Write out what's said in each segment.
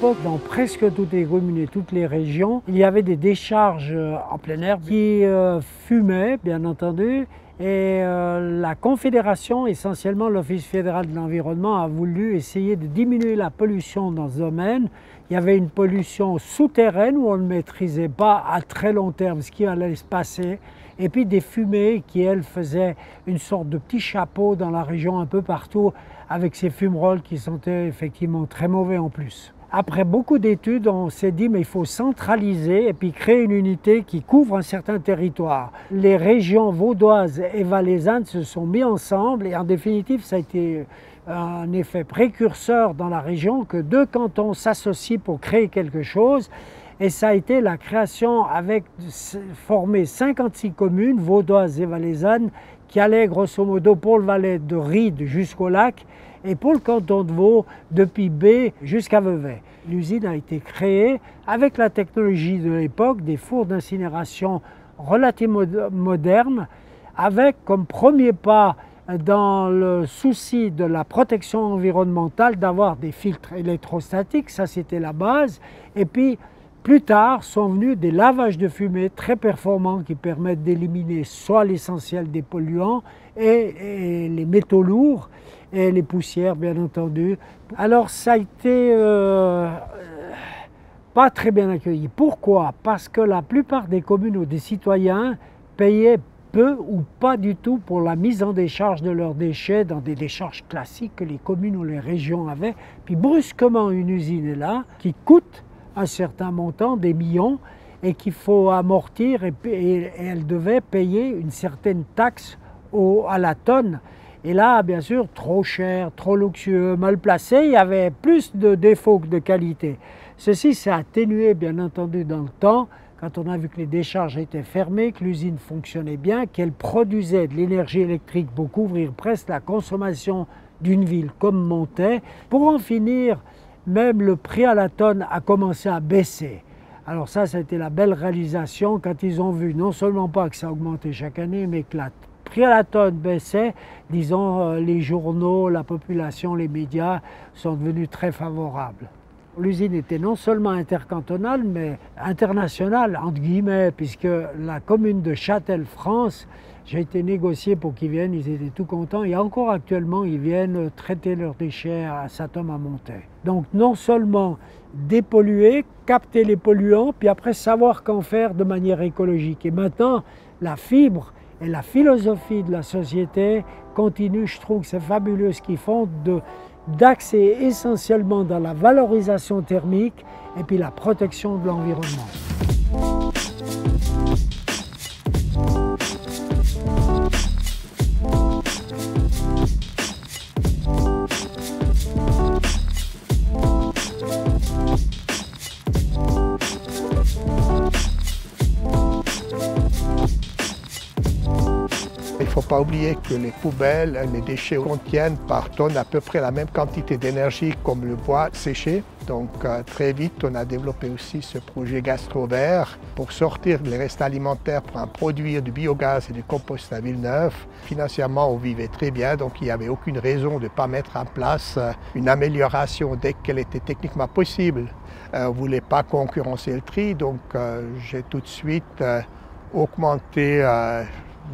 l'époque, dans presque toutes les communes et toutes les régions, il y avait des décharges en plein air qui fumaient, bien entendu. Et la Confédération, essentiellement l'Office fédéral de l'environnement, a voulu essayer de diminuer la pollution dans ce domaine. Il y avait une pollution souterraine où on ne maîtrisait pas à très long terme ce qui allait se passer. Et puis des fumées qui, elles, faisaient une sorte de petit chapeau dans la région un peu partout avec ces fumerolles qui sentaient effectivement très mauvais en plus. Après beaucoup d'études, on s'est dit mais il faut centraliser et puis créer une unité qui couvre un certain territoire. Les régions vaudoises et valaisannes se sont mis ensemble et en définitive ça a été un effet précurseur dans la région que deux cantons s'associent pour créer quelque chose. Et ça a été la création avec formé 56 communes vaudoises et valaisannes qui allaient grosso modo pour le Valais de Ried jusqu'au lac et pour le canton de Vaud depuis B jusqu'à Vevey. L'usine a été créée avec la technologie de l'époque, des fours d'incinération relativement modernes, avec comme premier pas dans le souci de la protection environnementale d'avoir des filtres électrostatiques, ça c'était la base, et puis plus tard sont venus des lavages de fumée très performants qui permettent d'éliminer soit l'essentiel des polluants et les métaux lourds et les poussières bien entendu. Alors ça a été pas très bien accueilli. Pourquoi? Parce que la plupart des communes ou des citoyens payaient peu ou pas du tout pour la mise en décharge de leurs déchets dans des décharges classiques que les communes ou les régions avaient. Puis brusquement une usine est là qui coûte un certain montant, des millions, et qu'il faut amortir et elle devait payer une certaine taxe à la tonne. Et là, bien sûr, trop cher, trop luxueux, mal placé, il y avait plus de défauts que de qualité. Ceci s'est atténué, bien entendu, dans le temps, quand on a vu que les décharges étaient fermées, que l'usine fonctionnait bien, qu'elle produisait de l'énergie électrique pour couvrir presque la consommation d'une ville comme Montaix. Pour en finir, même le prix à la tonne a commencé à baisser. Alors ça a été la belle réalisation quand ils ont vu non seulement pas que ça augmentait chaque année, mais que le prix à la tonne baissait. Disons, les journaux, la population, les médias sont devenus très favorables. L'usine était non seulement intercantonale, mais internationale, entre guillemets, puisque la commune de Châtel, France, j'ai été négocié pour qu'ils viennent, ils étaient tout contents. Et encore actuellement, ils viennent traiter leurs déchets à Saint-Homme à Montaix. Donc non seulement dépolluer, capter les polluants, puis après savoir qu'en faire de manière écologique. Et maintenant, la fibre et la philosophie de la société continue, je trouve que c'est fabuleux ce qu'ils font, d'axer essentiellement dans la valorisation thermique et puis la protection de l'environnement. Il ne faut pas oublier que les poubelles, les déchets contiennent par tonne à peu près la même quantité d'énergie comme le bois séché. Donc très vite, on a développé aussi ce projet GastroVert pour sortir les restes alimentaires pour en produire du biogaz et du compost à Villeneuve. Financièrement, on vivait très bien, donc il n'y avait aucune raison de ne pas mettre en place une amélioration dès qu'elle était techniquement possible. On ne voulait pas concurrencer le tri, donc j'ai tout de suite augmenté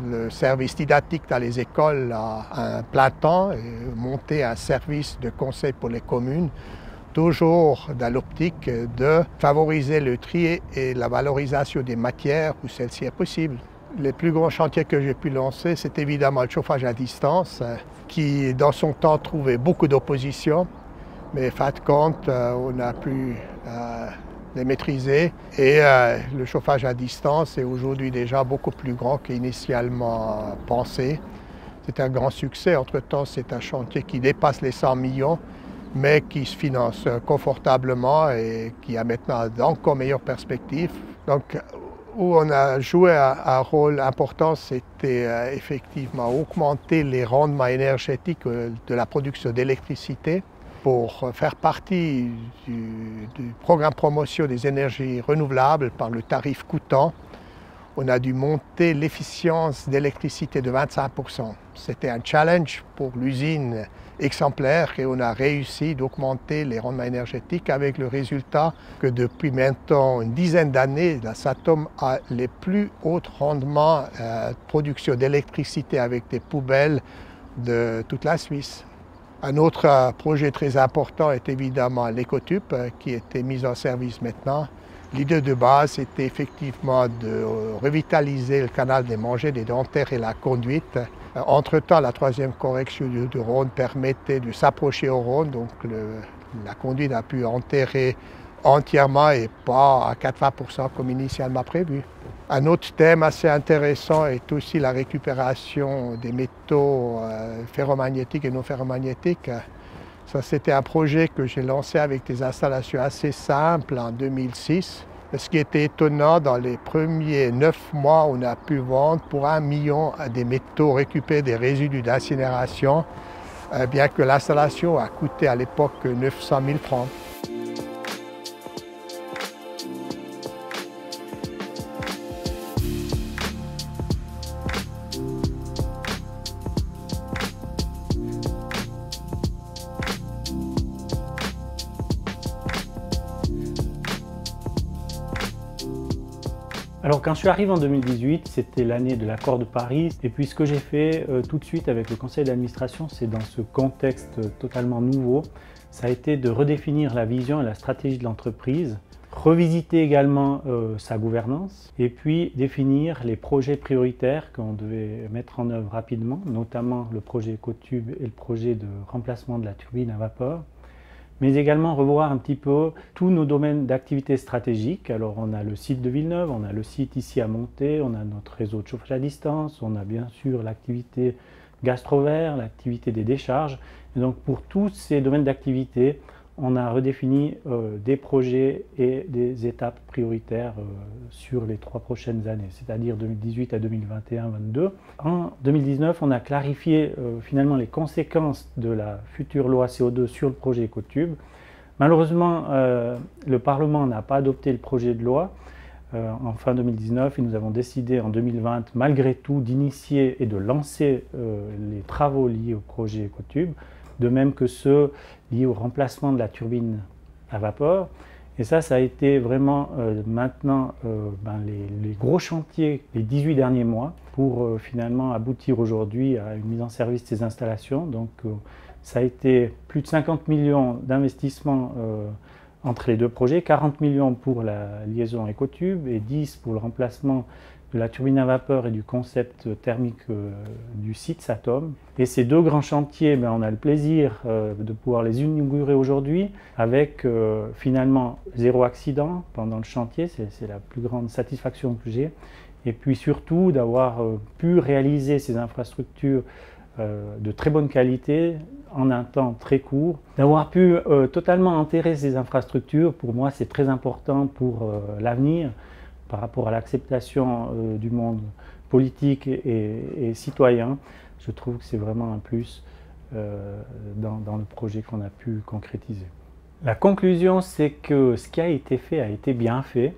le service didactique dans les écoles à un plein temps et monter un service de conseil pour les communes, toujours dans l'optique de favoriser le tri et la valorisation des matières où celle-ci est possible. Les plus grands chantiers que j'ai pu lancer, c'est évidemment le chauffage à distance, qui dans son temps trouvait beaucoup d'opposition, mais fin de compte, on a pu les maîtriser et le chauffage à distance est aujourd'hui déjà beaucoup plus grand qu'initialement pensé. C'est un grand succès. Entre-temps, c'est un chantier qui dépasse les 100 millions, mais qui se finance confortablement et qui a maintenant d'encore meilleures perspectives. Donc, où on a joué un rôle important, c'était effectivement augmenter les rendements énergétiques de la production d'électricité pour faire partie du programme promotion des énergies renouvelables par le tarif coûtant. On a dû monter l'efficience d'électricité de 25%. C'était un challenge pour l'usine exemplaire et on a réussi d'augmenter les rendements énergétiques avec le résultat que depuis maintenant une dizaine d'années, la Satom a les plus hauts rendements de production d'électricité avec des poubelles de toute la Suisse. Un autre projet très important est évidemment l'Ecotube qui a été mis en service maintenant. L'idée de base était effectivement de revitaliser le canal des Mangets, des Dentaires et la conduite. Entre-temps, la troisième correction du Rhône permettait de s'approcher au Rhône, donc la conduite a pu enterrer entièrement et pas à 80% comme initialement prévu. Un autre thème assez intéressant est aussi la récupération des métaux ferromagnétiques et non ferromagnétiques. Ça, c'était un projet que j'ai lancé avec des installations assez simples en 2006. Ce qui était étonnant, dans les premiers 9 mois, on a pu vendre pour 1 million des métaux récupérés des résidus d'incinération, bien que l'installation a coûté à l'époque 900 000 francs. Alors quand je suis arrivé en 2018, c'était l'année de l'accord de Paris. Et puis ce que j'ai fait tout de suite avec le conseil d'administration, c'est dans ce contexte totalement nouveau, ça a été de redéfinir la vision et la stratégie de l'entreprise, revisiter également sa gouvernance et puis définir les projets prioritaires qu'on devait mettre en œuvre rapidement, notamment le projet Ecotube et le projet de remplacement de la turbine à vapeur. Mais également revoir un petit peu tous nos domaines d'activité stratégiques. Alors on a le site de Villeneuve, on a le site ici à Monté, on a notre réseau de chauffage à distance, on a bien sûr l'activité gastro-vert, l'activité des décharges. Et donc pour tous ces domaines d'activité, on a redéfini des projets et des étapes prioritaires sur les 3 prochaines années, c'est-à-dire 2018 à 2021-2022. En 2019, on a clarifié finalement les conséquences de la future loi CO2 sur le projet Ecotube. Malheureusement, le Parlement n'a pas adopté le projet de loi en fin 2019 et nous avons décidé en 2020, malgré tout, d'initier et de lancer les travaux liés au projet Ecotube, de même que ceux liés au remplacement de la turbine à vapeur. Et ça a été vraiment maintenant les gros chantiers les 18 derniers mois pour finalement aboutir aujourd'hui à une mise en service de ces installations. Donc ça a été plus de 50 millions d'investissements entre les deux projets, 40 millions pour la liaison Ecotube et 10 pour le remplacement de la turbine à vapeur et du concept thermique du site Satom. Et ces deux grands chantiers, on a le plaisir de pouvoir les inaugurer aujourd'hui avec finalement 0 accident pendant le chantier, c'est la plus grande satisfaction que j'ai. Et puis surtout d'avoir pu réaliser ces infrastructures de très bonne qualité en un temps très court. D'avoir pu totalement enterrer ces infrastructures, pour moi c'est très important pour l'avenir, par rapport à l'acceptation du monde politique et citoyen. Je trouve que c'est vraiment un plus dans le projet qu'on a pu concrétiser. La conclusion, c'est que ce qui a été fait a été bien fait.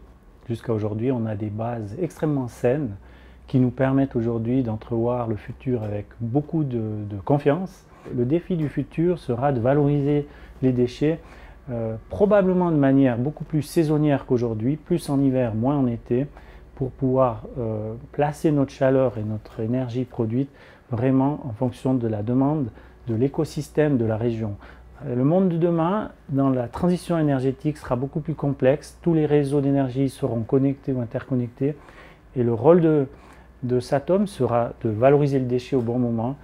Jusqu'à aujourd'hui, on a des bases extrêmement saines qui nous permettent aujourd'hui d'entrevoir le futur avec beaucoup de confiance. Le défi du futur sera de valoriser les déchets probablement de manière beaucoup plus saisonnière qu'aujourd'hui, plus en hiver, moins en été, pour pouvoir placer notre chaleur et notre énergie produite vraiment en fonction de la demande de l'écosystème de la région. Le monde de demain, dans la transition énergétique, sera beaucoup plus complexe. Tous les réseaux d'énergie seront connectés ou interconnectés et le rôle de Satom sera de valoriser le déchet au bon moment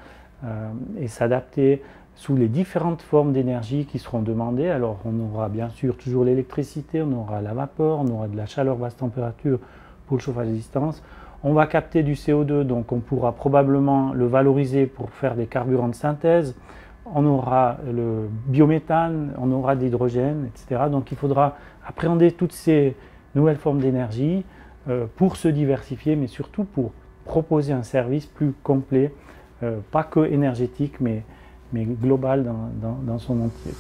et s'adapter sous les différentes formes d'énergie qui seront demandées. Alors on aura bien sûr toujours l'électricité, on aura la vapeur, on aura de la chaleur basse température pour le chauffage à distance. On va capter du CO2, donc on pourra probablement le valoriser pour faire des carburants de synthèse. On aura le biométhane, on aura de l'hydrogène, etc. Donc il faudra appréhender toutes ces nouvelles formes d'énergie pour se diversifier, mais surtout pour proposer un service plus complet, pas que énergétique, mais global dans son entier.